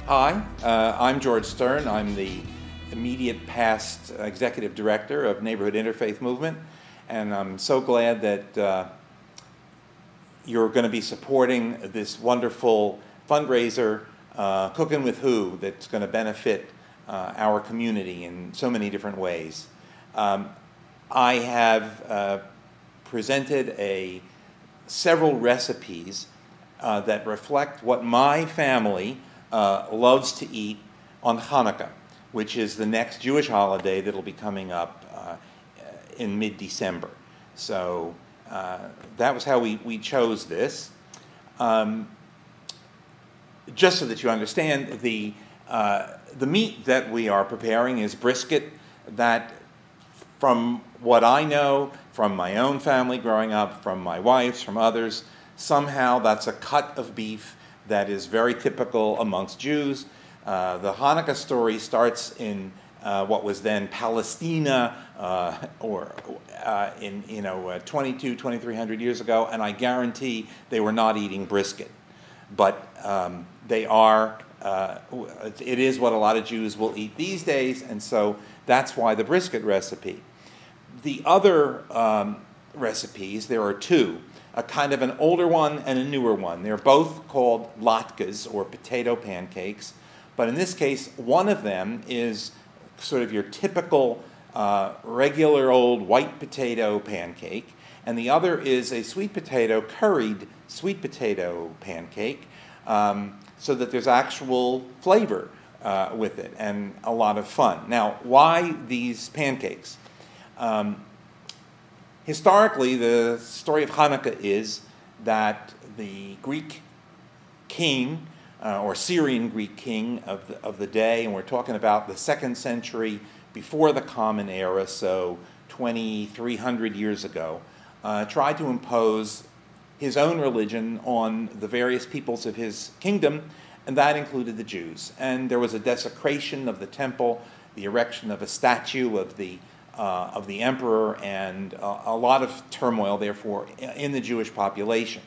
Hi, I'm George Stern. I'm the immediate past executive director of Neighborhood Interfaith Movement, and I'm so glad that you're going to be supporting this wonderful fundraiser, Cookin' with Who, that's going to benefit our community in so many different ways. I have presented several recipes that reflect what my family loves to eat on Hanukkah, which is the next Jewish holiday that will be coming up in mid-December. So that was how we chose this. Just so that you understand, the meat that we are preparing is brisket that, from what I know, from my own family growing up, from my wife's, from others, somehow that's a cut of beef that is very typical amongst Jews. The Hanukkah story starts in what was then Palestina, in 2300 years ago, and I guarantee they were not eating brisket. But they are. It is what a lot of Jews will eat these days, and so that's why the brisket recipe. The other recipes, there are two. A kind of an older one and a newer one. They're both called latkes, or potato pancakes, but in this case, one of them is sort of your typical regular old white potato pancake, and the other is a sweet potato, curried sweet potato pancake, so that there's actual flavor with it and a lot of fun. Now, why these pancakes? Historically, the story of Hanukkah is that the Greek king, or Syrian Greek king of the day, and we're talking about the 2nd century before the Common Era, so 2,300 years ago, tried to impose his own religion on the various peoples of his kingdom, and that included the Jews. And there was a desecration of the temple, the erection of a statue of the emperor, and a lot of turmoil, therefore, in the Jewish population.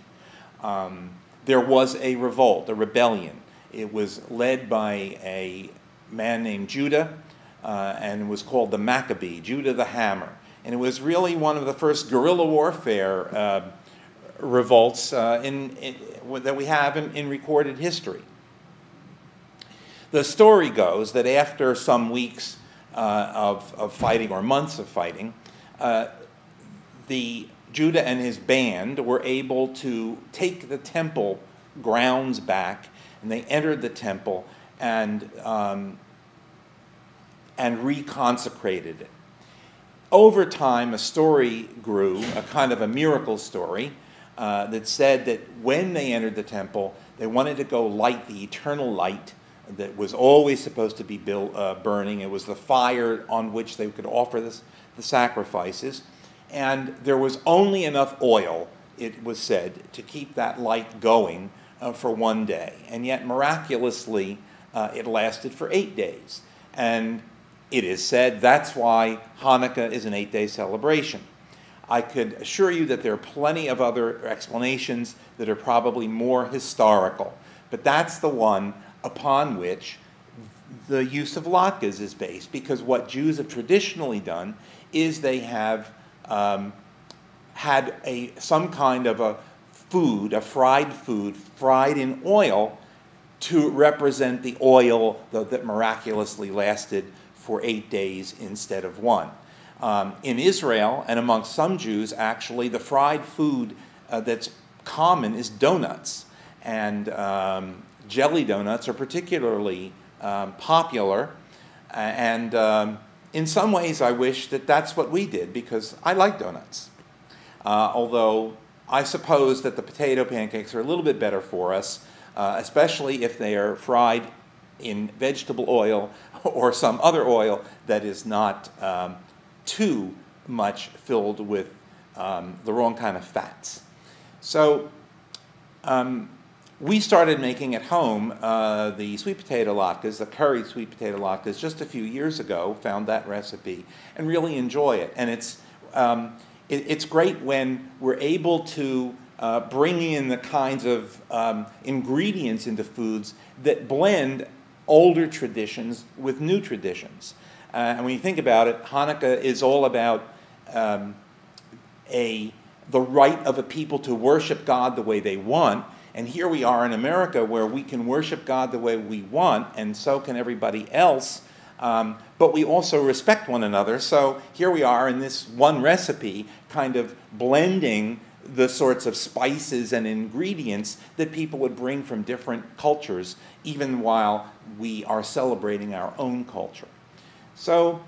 There was a revolt, a rebellion. It was led by a man named Judah, and was called the Maccabee, Judah the Hammer. And it was really one of the first guerrilla warfare revolts that we have in recorded history. The story goes that after some weeks of fighting, or months of fighting, Judah and his band were able to take the temple grounds back, and they entered the temple and reconsecrated it. Over time, a story grew, a kind of a miracle story, that said that when they entered the temple, they wanted to go light the eternal light that was always supposed to be burning. It was the fire on which they could offer the sacrifices. And there was only enough oil, it was said, to keep that light going for one day. And yet, miraculously, it lasted for 8 days. And it is said that's why Hanukkah is an 8-day celebration. I could assure you that there are plenty of other explanations that are probably more historical. But that's the one upon which the use of latkes is based, because what Jews have traditionally done is they have had some kind of a fried food, fried in oil, to represent the oil that miraculously lasted for 8 days instead of one. In Israel, and amongst some Jews, actually, the fried food that's common is donuts. And jelly donuts are particularly popular, and in some ways I wish that that's what we did, because I like donuts. Although I suppose that the potato pancakes are a little bit better for us, especially if they are fried in vegetable oil or some other oil that is not too much filled with the wrong kind of fats. So we started making at home the sweet potato latkes, the curried sweet potato latkes, just a few years ago. Found that recipe and really enjoy it. And it's great when we're able to bring in the kinds of ingredients into foods that blend older traditions with new traditions. And when you think about it, Hanukkah is all about the right of a people to worship God the way they want. And here we are in America where we can worship God the way we want, and so can everybody else. But we also respect one another. So here we are in this one recipe, kind of blending the sorts of spices and ingredients that people would bring from different cultures, even while we are celebrating our own culture. So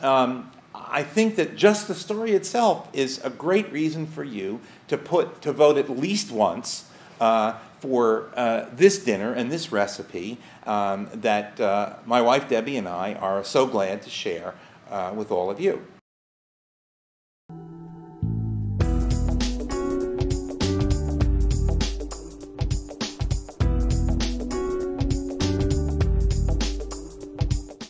I think that just the story itself is a great reason for you to vote at least once for this dinner and this recipe that my wife Debbie and I are so glad to share with all of you.